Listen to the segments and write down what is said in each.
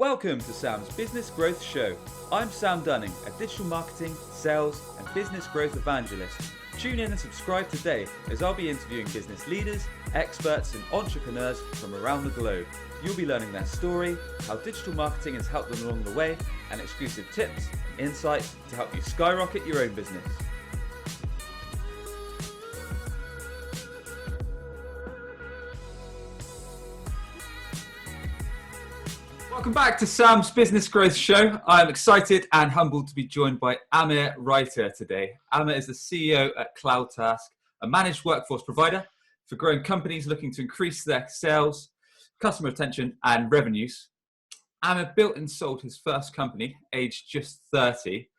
Welcome to Sam's Business Growth Show. I'm Sam Dunning, a digital marketing, sales, and business growth evangelist. Tune in and subscribe today as I'll be interviewing business leaders, experts, and entrepreneurs from around the globe. You'll be learning their story, how digital marketing has helped them along the way, and exclusive tips and insights to help you skyrocket your own business. Welcome back to Sam's Business Growth Show. I'm excited and humbled to be joined by Amir Reiter today. Amir is the CEO at CloudTask, a managed workforce provider for growing companies looking to increase their sales, customer retention, and revenues. Amir built and sold his first company, aged just 30.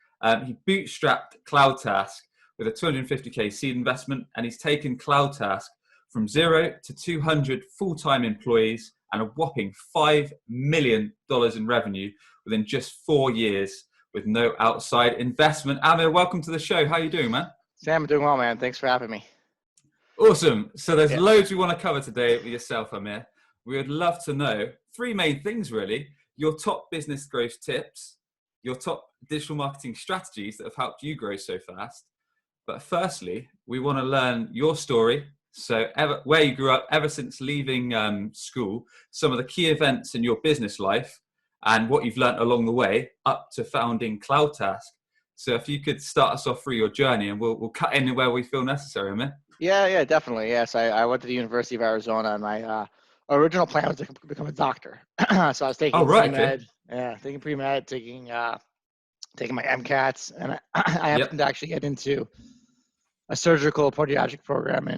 He bootstrapped CloudTask with a $250K seed investment, and he's taken CloudTask from 0 to 200 full-time employees and a whopping $5 million in revenue within just 4 years with no outside investment. Amir, welcome to the show. How are you doing, man? Sam, I'm doing well, man. Thanks for having me. Awesome. So there's loads we want to cover today with yourself, Amir. We would love to know three main things, really. Your top business growth tips, your top digital marketing strategies that have helped you grow so fast. But firstly, we want to learn your story. So where you grew up ever since leaving school, some of the key events in your business life and what you've learned along the way up to founding CloudTask. So if you could start us off through your journey, and we'll cut in where we feel necessary, Amir. Yeah, definitely. Yes, I went to the University of Arizona, and my original plan was to become a doctor. So I was taking pre-med, taking pre-med, taking my MCATs, and I happened to actually get into a surgical podiatric program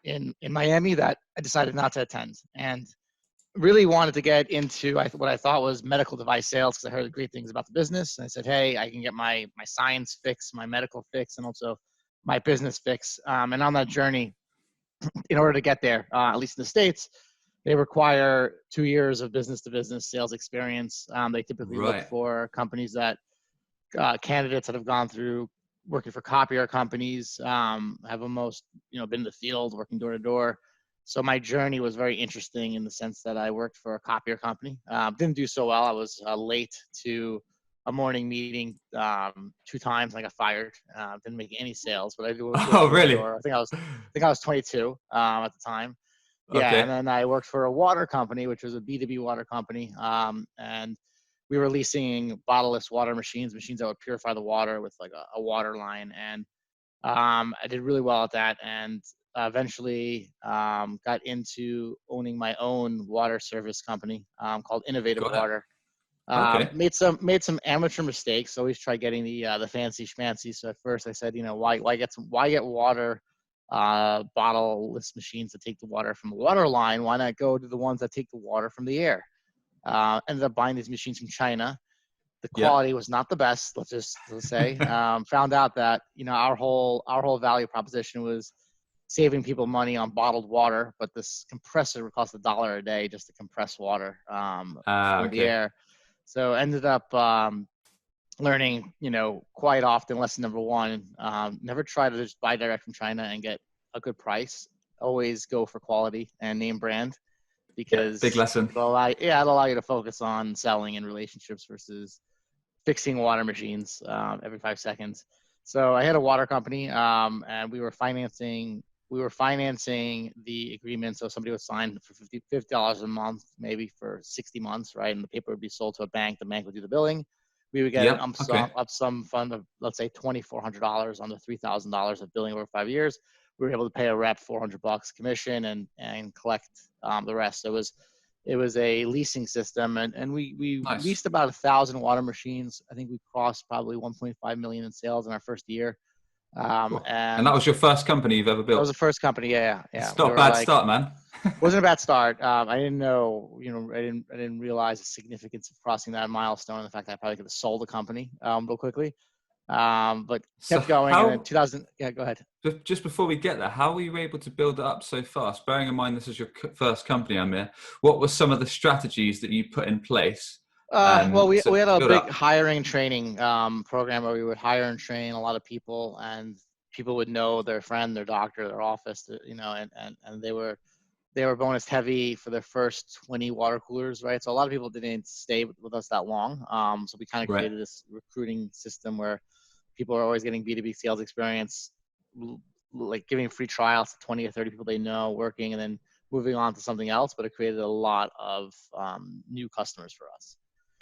in Miami that I decided not to attend, and really wanted to get into what I thought was medical device sales because I heard great things about the business. And I said, hey, I can get my science fix, my medical fix, and also my business fix. And on that journey, in order to get there, at least in the States, they require 2 years of business-to-business sales experience. They typically look for companies that candidates that have gone through working for copier companies, have almost, been in the field, working door to door. So my journey was very interesting in the sense that I worked for a copier company. Didn't do so well. I was late to a morning meeting 2 times. And I got fired. Didn't make any sales, but I do. Oh, really? I think I was 22 at the time. Yeah, and then I worked for a water company, which was a B2B water company, and we were leasing bottleless water machines that would purify the water with like a water line. And I did really well at that, and eventually got into owning my own water service company called Innovative Water. Made some amateur mistakes. Always try getting the fancy schmancy. So at first I said, why get water bottleless machines to take the water from the water line? Why not go to the ones that take the water from the air? Ended up buying these machines from China. The quality was not the best. Let's say. Found out that our whole value proposition was saving people money on bottled water, but this compressor would cost $1 a day just to compress water from the air. So ended up learning, quite often. Lesson number one: never try to just buy direct from China and get a good price. Always go for quality and name brand. Because big lesson. It'll allow you to focus on selling and relationships versus fixing water machines every 5 seconds. So I had a water company, and we were financing the agreement. So somebody would sign for $50 a month, maybe for 60 months, right? And the paper would be sold to a bank. The bank would do the billing. We would get an sum fund of, let's say, $2,400 on the $3,000 of billing over 5 years. We were able to pay a rep $400 commission and collect the rest. So it was a leasing system, and we leased about 1,000 water machines. I think we crossed probably 1.5 million in sales in our first year. Cool. And that was your first company you've ever built? That was the first company. Yeah. It's not a bad start, man. Wasn't a bad start. I didn't know, I didn't realize the significance of crossing that milestone. And the fact that I probably could have sold the company real quickly. But kept going. And then 2000. Yeah, go ahead. Just before we get there, how were you able to build it up so fast? Bearing in mind this is your first company, Amir, what were some of the strategies that you put in place? We had a big hiring and training program where we would hire and train a lot of people, and people would know their friend, their doctor, their office, and they were they were bonus heavy for their first 20 water coolers, right? So a lot of people didn't stay with us that long. So we kind of Right. created this recruiting system where people are always getting B2B sales experience, like giving free trials to 20 or 30 people they know working, and then moving on to something else. But it created a lot of new customers for us.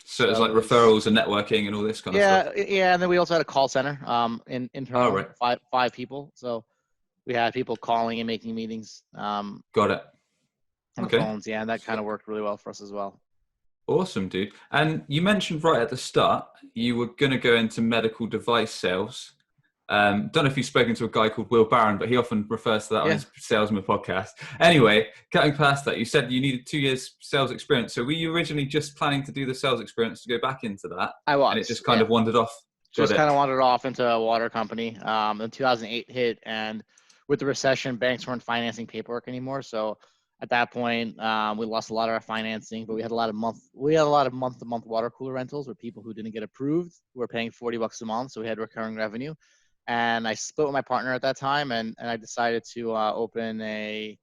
So it's So like it was, referrals and networking and all this kind of stuff. yeah. And then we also had a call center, Oh, internal, right. five people. So we had people calling and making meetings on Got it. the Okay. phones. Yeah, and that kind So, of worked really well for us as well. awesome, dude. And you mentioned right at the start, you were going to go into medical device sales. Don't know if you've spoken to a guy called Will Barron, but he often refers to that on Yeah, his Salesman podcast. Anyway, cutting past that, you said you needed 2 years sales experience. So were you originally just planning to do the sales experience to go back into that? I And it was. just kind Yeah, of wandered off? Got just it. kind of wandered off into a water company. Then 2008 hit, and with the recession, banks weren't financing paperwork anymore. So at that point, we lost a lot of our financing, but we had a lot of month-to-month water cooler rentals where people who didn't get approved were paying $40 a month. So we had recurring revenue. And I split with my partner at that time, and I decided to open a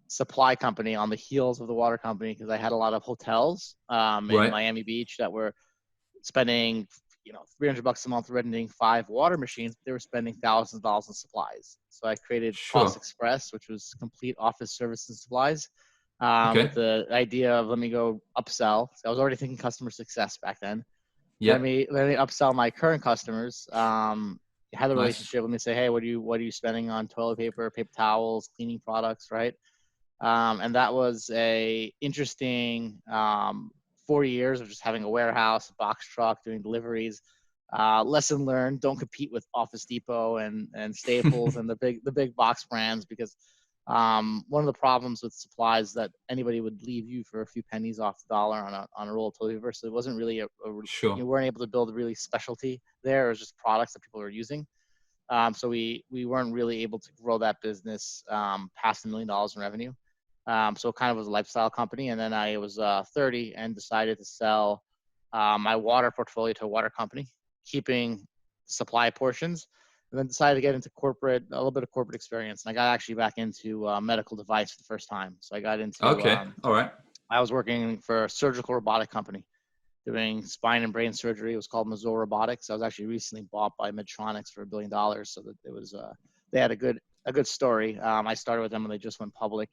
supply company on the heels of the water company because I had a lot of hotels in Right. Miami Beach that were spending $300 a month renting 5 water machines, but they were spending thousands of dollars in supplies. So I created Cost Sure. Express, which was complete office service and supplies, with Okay. the idea of let me go upsell. So I was already thinking customer success back then. Let Yep. me upsell my current customers. Had a Nice. relationship. Let me say, hey, what are you spending on toilet paper, paper towels, cleaning products, right? And that was a interesting 4 years of just having a warehouse, a box truck, doing deliveries. Lesson learned: don't compete with Office Depot and Staples and the big box brands, because one of the problems with supplies that anybody would leave you for a few pennies off the dollar on a roll of toilet paper. So it wasn't really Sure. you weren't able to build a really specialty there. It was just products that people were using. So we weren't really able to grow that business past $1 million in revenue. So it kind of was a lifestyle company. And then I was 30 and decided to sell my water portfolio to a water company, keeping supply portions, and then decided to get into a little bit of corporate experience. And I got actually back into medical device for the first time. So I got into, Okay. All right. I was working for a surgical robotic company doing spine and brain surgery. It was called Mazor Robotics. I was actually recently bought by Medtronics for $1 billion. So that it was, they had a good story. I started with them when they just went public.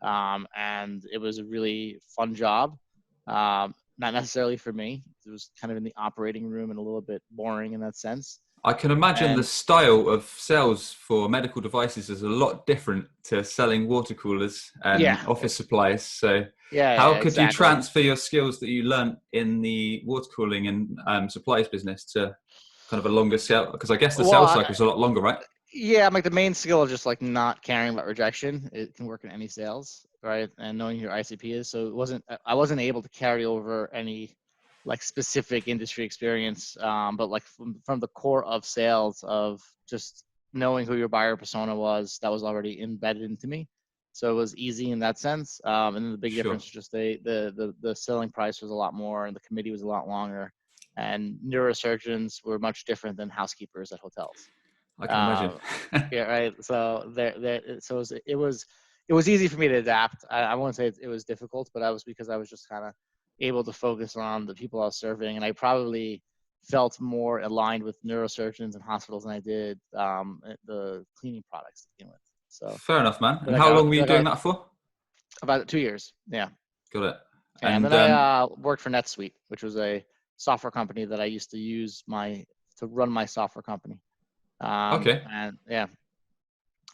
And it was a really fun job. Not necessarily for me. It was kind of in the operating room and a little bit boring in that sense. I can imagine the And style of sales for medical devices is a lot different to selling water coolers and yeah, office supplies. So, how yeah, could you exactly. transfer your skills that you learnt in the water cooling and supplies business to kind of a longer sale? Because I guess the Well, sales cycle is a lot longer, right? yeah, like the main skill of just like not caring about rejection. It can work in any sales, right? And knowing who your ICP is. So I wasn't able to carry over any like specific industry experience, but like from the core of sales of just knowing who your buyer persona was, that was already embedded into me. So it was easy in that sense. And then the big Sure. difference was just the selling price was a lot more and the committee was a lot longer. And neurosurgeons were much different than housekeepers at hotels. I can imagine. Uh, yeah, right. So so it was easy for me to adapt. I won't say it was difficult, but I was because I was just kind of able to focus on the people I was serving, and I probably felt more aligned with neurosurgeons and hospitals than I did the cleaning products to begin with. So, Fair enough, man. but And I how long got, were but you I doing got that for? about 2 years. Yeah. Got it. And then And I worked for NetSuite, which was a software company that I used to use to run my software company. okay, And yeah,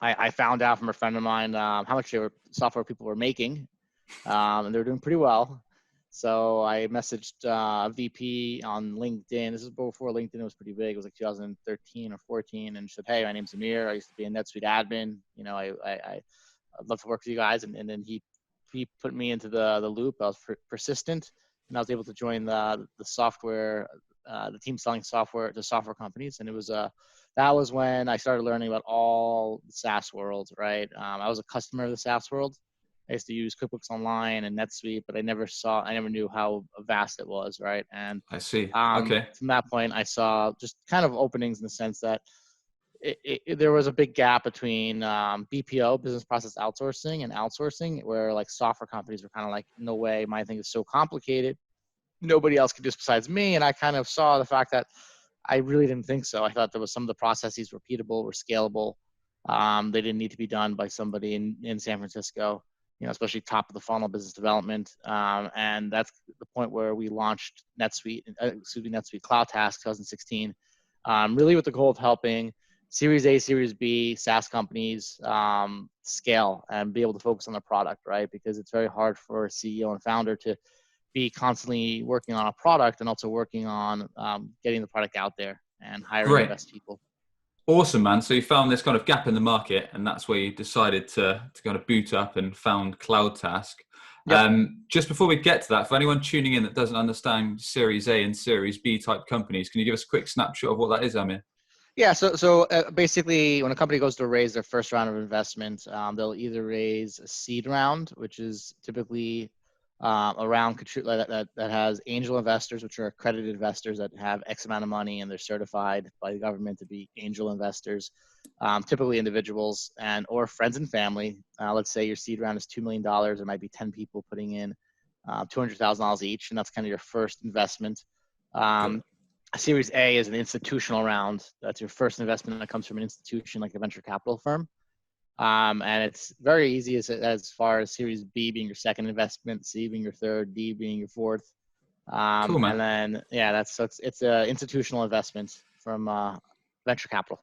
I found out from a friend of mine how much software people were making, and they were doing pretty well. So I messaged a VP on LinkedIn. This is before LinkedIn was pretty big. It was like 2013 or 14, and said, "Hey, my name's Amir. I used to be a NetSuite admin. I'd love to work with you guys." And then he put me into the loop. I was persistent, and I was able to join the software, the team selling software to software companies. And it was that was when I started learning about all the SaaS world, right? I was a customer of the SaaS world. I used to use QuickBooks Online and NetSuite, but I never knew how vast it was, right? And I see. from Okay, that point, I saw just kind of openings in the sense that there was a big gap between BPO, business process outsourcing, and outsourcing, where like software companies were kind of like, no way, my thing is so complicated, nobody else could do this besides me. And I kind of saw the fact that I really didn't think so. I thought there was some of the processes repeatable, were scalable. They didn't need to be done by somebody in San Francisco, especially top of the funnel business development. And that's the point where we launched NetSuite CloudTask 2016, really with the goal of helping Series A, Series B SaaS companies scale and be able to focus on the product, right? Because it's very hard for a CEO and founder to be constantly working on a product and also working on getting the product out there and hiring the best people. Awesome, man. So you found this kind of gap in the market, and that's where you decided to kind of boot up and found CloudTask. Yep. Just before we get to that, for anyone tuning in that doesn't understand Series A and Series B type companies, can you give us a quick snapshot of what that is, Amir? Yeah, so basically, when a company goes to raise their first round of investment, they'll either raise a seed round, which is typically a round that has angel investors, which are accredited investors that have X amount of money and they're certified by the government to be angel investors, typically individuals or friends and family. Let's say your seed round is $2 million. There might be 10 people putting in $200,000 each, and that's kind of your first investment. Series A is an institutional round. That's your first investment that comes from an institution like a venture capital firm. And it's very easy as far as Series B being your second investment, C being your third, D being your fourth. Cool, man. And then, it's an institutional investment from venture capital.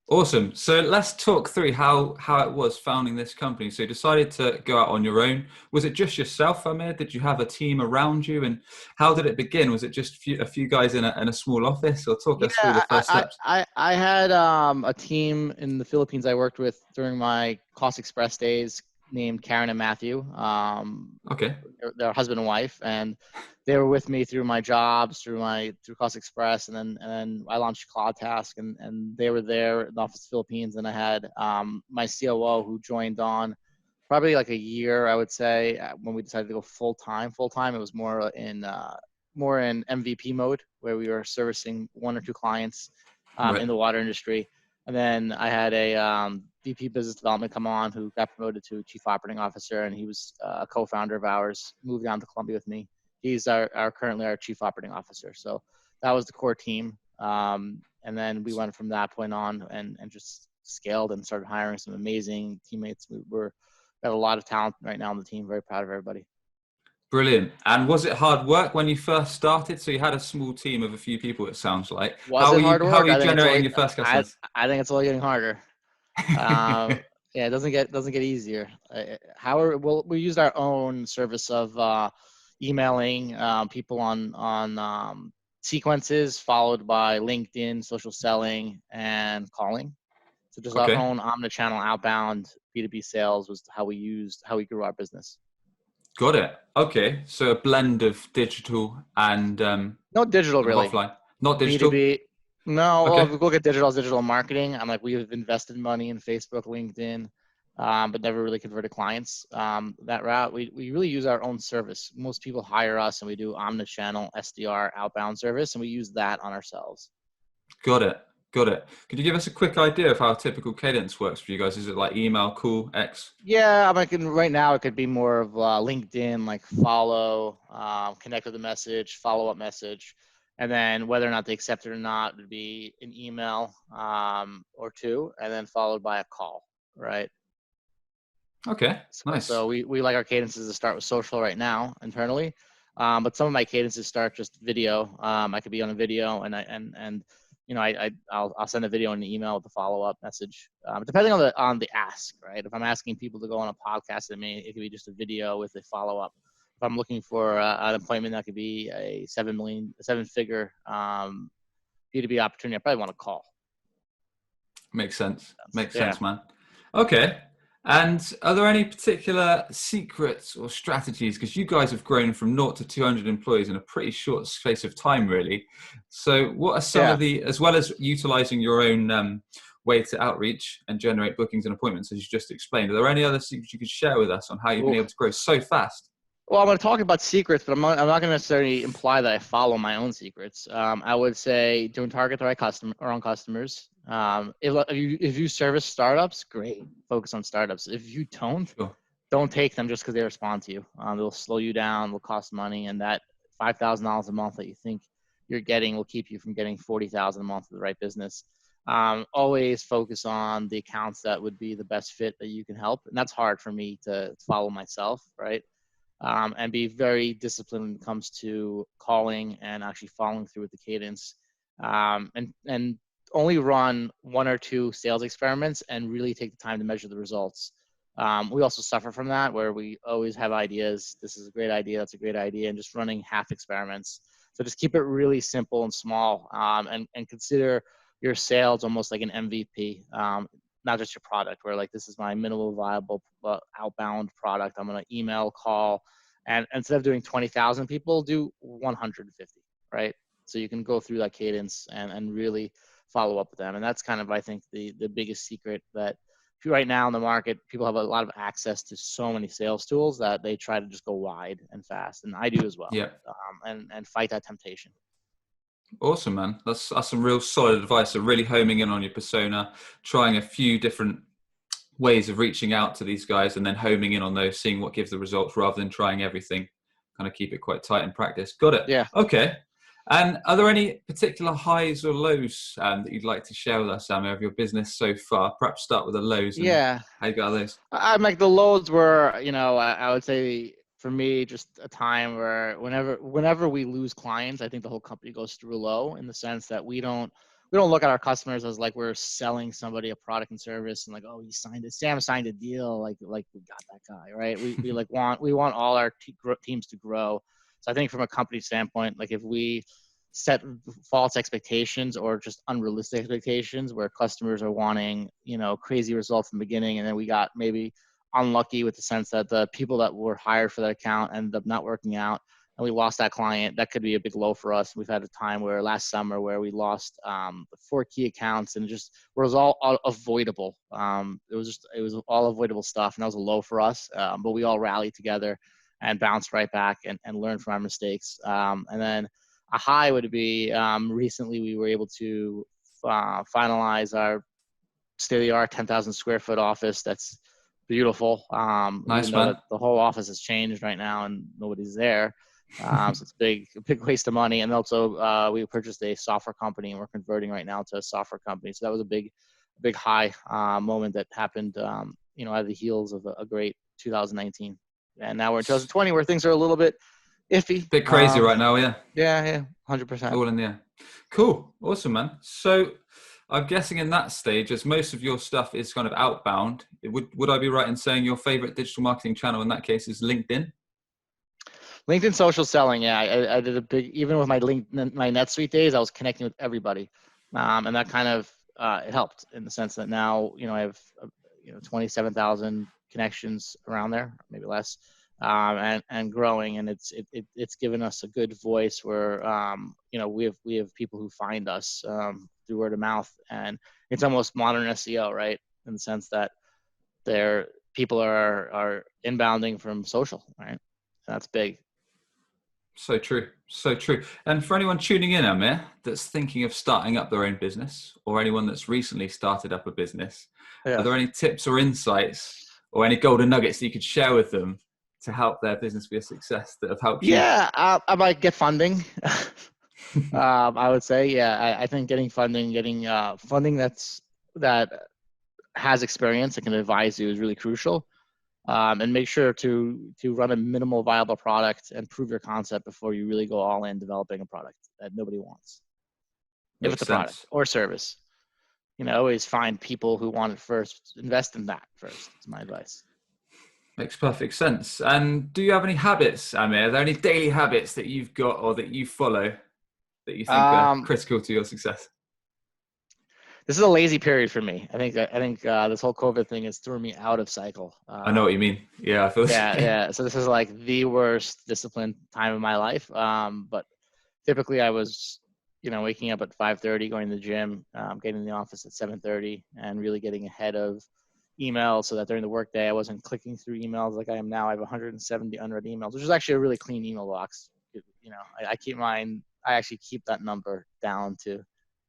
Awesome. So let's talk through how it was founding this company. So you decided to go out on your own. Was it just yourself, Amir? Did you have a team around you? And how did it begin? Was it just a few guys in a small office? Or talk us through the first steps. I had a team in the Philippines I worked with during my Cost Express days named Karen and Matthew. Okay. They're husband and wife, and they were with me through my jobs, through Cost Express, and then I launched CloudTask, and they were there in the office Philippines, and I had my COO who joined on probably like a year, I would say, when we decided to go full time. It was more in MVP mode, where we were servicing one or two clients in the water industry. And then I had a VP business development come on who got promoted to chief operating officer, and he was a co-founder of ours, moved down to Colombia with me. He's currently our chief operating officer. So that was the core team. And then we went from that point on and just scaled and started hiring some amazing teammates. We got a lot of talent right now on the team. Very proud of everybody. Brilliant. And was it hard work when you first started? So you had a small team of a few people, it sounds like. How are you generating your first customers? I think it's only getting harder. Yeah, it doesn't get easier. We used our own service of emailing people on sequences, followed by LinkedIn, social selling, and calling. So just our own omnichannel outbound B2B sales was how we grew our business. Got it. Okay, so a blend of digital and no digital really. Offline. Not digital. B2B. No. Okay. Well, if we look at digital marketing, I'm like, we have invested money in Facebook, LinkedIn, but never really converted clients that route. We really use our own service. Most people hire us, and we do omnichannel SDR outbound service, and we use that on ourselves. Got it. Could you give us a quick idea of how a typical cadence works for you guys? Is it like email, call, X? Yeah, right now it could be more of LinkedIn, like follow, connect with a message, follow-up message, and then whether or not they accept it or not would be an email or two, and then followed by a call, right? Okay, nice. So we like our cadences to start with social right now internally, but some of my cadences start just video. I could be on a video, and I'll send a video and an email with a follow-up message, depending on the ask, right? If I'm asking people to go on a podcast, it could be just a video with a follow-up. If I'm looking for an appointment, that could be a seven-figure B2B opportunity, I probably want to call. Makes sense, man. Okay. And are there any particular secrets or strategies? Because you guys have grown from 0 to 200 employees in a pretty short space of time, really. So what are some of as well as utilizing your own way to outreach and generate bookings and appointments, as you just explained, are there any other secrets you could share with us on how you've been able to grow so fast? Well, I'm going to talk about secrets, but I'm not going to necessarily imply that I follow my own secrets. I would say don't target the right own customers. If you service startups, great, focus on startups. If you Sure. don't take them just because they respond to you. They'll slow you down, will cost money, and that $5,000 a month that you think you're getting will keep you from getting 40,000 a month for the right business. Always focus on the accounts that would be the best fit that you can help, and that's hard for me to follow myself, right? And be very disciplined when it comes to calling and actually following through with the cadence, and only run one or two sales experiments and really take the time to measure the results. We also suffer from that where we always have ideas. This is a great idea. That's a great idea. And just running half experiments. So just keep it really simple and small, and consider your sales almost like an MVP, not just your product where like, this is my minimal viable outbound product. I'm going to email, call, and instead of doing 20,000 people, do 150, right? So you can go through that cadence and really follow up with them. And that's kind of, I think, the biggest secret that right now in the market, people have a lot of access to so many sales tools that they try to just go wide and fast. And I do as well. Yeah. And fight that temptation. Awesome, man. That's some real solid advice. So really homing in on your persona, trying a few different ways of reaching out to these guys and then homing in on those, seeing what gives the results rather than trying everything. Kind of keep it quite tight in practice. Got it. Yeah. Okay. And are there any particular highs or lows that you'd like to share with us, Amir, of your business so far? Perhaps start with the lows. And yeah. How you got those? I'm like, the lows were, I would say for me, just a time where whenever we lose clients, I think the whole company goes through a low, in the sense that we don't look at our customers as like we're selling somebody a product and service and like, oh, Sam signed a deal, like we got that guy, right? We want all our teams to grow. So I think from a company standpoint, like if we set false expectations or just unrealistic expectations where customers are wanting, crazy results in the beginning, and then we got maybe unlucky with the sense that the people that were hired for that account ended up not working out and we lost that client, that could be a big low for us. We've had a time where last summer where we lost 4 key accounts, and it was all avoidable. It was all avoidable stuff, and that was a low for us. But we all rallied together and bounced right back and learned from our mistakes. And then a high would be recently we were able to finalize our state-of-the-art 10,000 square foot office. That's beautiful. Nice, even though man. the whole office has changed right now and nobody's there. So it's a big waste of money. And also we purchased a software company and we're converting right now to a software company. So that was a big high moment that happened, out of the heels of a great 2019. And now we're in 2020 where things are a little bit iffy. Bit crazy right now, yeah. Yeah, 100%. All in the air. Cool. Awesome, man. So I'm guessing in that stage, as most of your stuff is kind of outbound, would I be right in saying your favorite digital marketing channel in that case is LinkedIn? LinkedIn social selling, yeah. I did a big, even with my NetSuite days, I was connecting with everybody. And that kind of, it helped in the sense that now, I have, 27,000 connections around there, maybe less, and growing. And it's given us a good voice where, we have people who find us through word of mouth, and it's almost modern SEO, right? In the sense that people are inbounding from social, right? And that's big. So true. So true. And for anyone tuning in, Amir, that's thinking of starting up their own business, or anyone that's recently started up a business, Yeah. Are there any tips or insights or any golden nuggets that you could share with them to help their business be a success that have helped you? Yeah, I might get funding. I would say, yeah, I think getting funding that has experience that can advise you is really crucial. And make sure to run a minimal viable product and prove your concept before you really go all in developing a product that nobody wants. If it's a product or service, always find people who want it first. Invest in that first. That's my advice. Makes perfect sense. And do you have any habits, Amir? Are there any daily habits that you've got or that you follow that you think are critical to your success? This is a lazy period for me. I think this whole COVID thing has thrown me out of cycle. I know what you mean. Yeah, I feel yeah. So this is like the worst disciplined time of my life. But typically I was, waking up at 5:30, going to the gym, getting in the office at 7:30, and really getting ahead of emails so that during the workday I wasn't clicking through emails like I am now. I have 170 unread emails, which is actually a really clean email box. I actually keep that number down to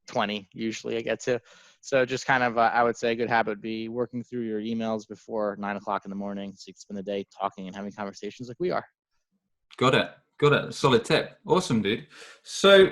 20 usually I get to. So just kind of, I would say a good habit would be working through your emails before 9 o'clock in the morning, so you can spend the day talking and having conversations like we are. Got it. Solid tip. Awesome, dude. So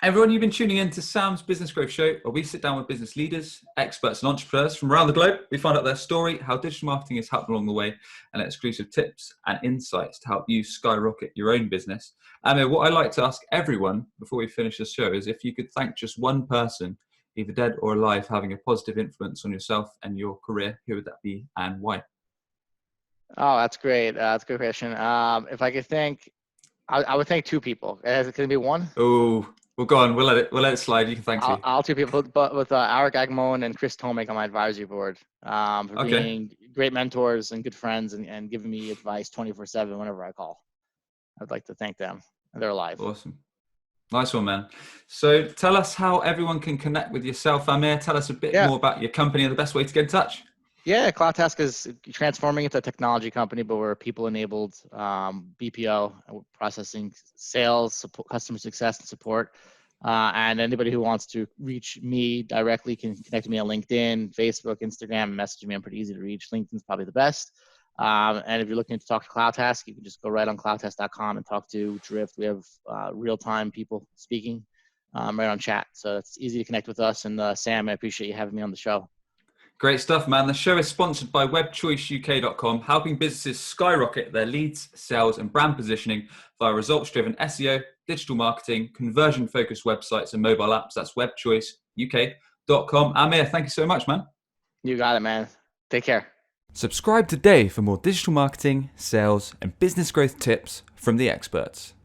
everyone, you've been tuning in to Sam's Business Growth Show, where we sit down with business leaders, experts, and entrepreneurs from around the globe. We find out their story, how digital marketing has helped along the way, and exclusive tips and insights to help you skyrocket your own business. Amir, what I like to ask everyone before we finish the show is if you could thank just one person, either dead or alive, having a positive influence on yourself and your career, who would that be and why? Oh, that's great. That's a good question. If I could thank, I would thank two people. Is it going to be one? Oh, well, go on. We'll let it slide. You can thank two. I'll two people, but with Eric Agmon and Chris Tomek on my advisory board, for being great mentors and good friends and giving me advice 24/7 whenever I call. I'd like to thank them. They're alive. Awesome. Nice one, man. So tell us how everyone can connect with yourself, Amir. Tell us a bit more about your company and the best way to get in touch. Yeah, CloudTask is transforming into a technology company, but we're a people-enabled BPO, processing sales, support, customer success, and support. And anybody who wants to reach me directly can connect with me on LinkedIn, Facebook, Instagram, message me. I'm pretty easy to reach. LinkedIn's probably the best. And if you're looking to talk to CloudTask, you can just go right on cloudtask.com and talk to Drift. We have real-time people speaking right on chat. So it's easy to connect with us. And Sam, I appreciate you having me on the show. Great stuff, man. The show is sponsored by webchoiceuk.com, helping businesses skyrocket their leads, sales, and brand positioning via results-driven SEO, digital marketing, conversion-focused websites, and mobile apps. That's webchoiceuk.com. Amir, thank you so much, man. You got it, man. Take care. Subscribe today for more digital marketing, sales, and business growth tips from the experts.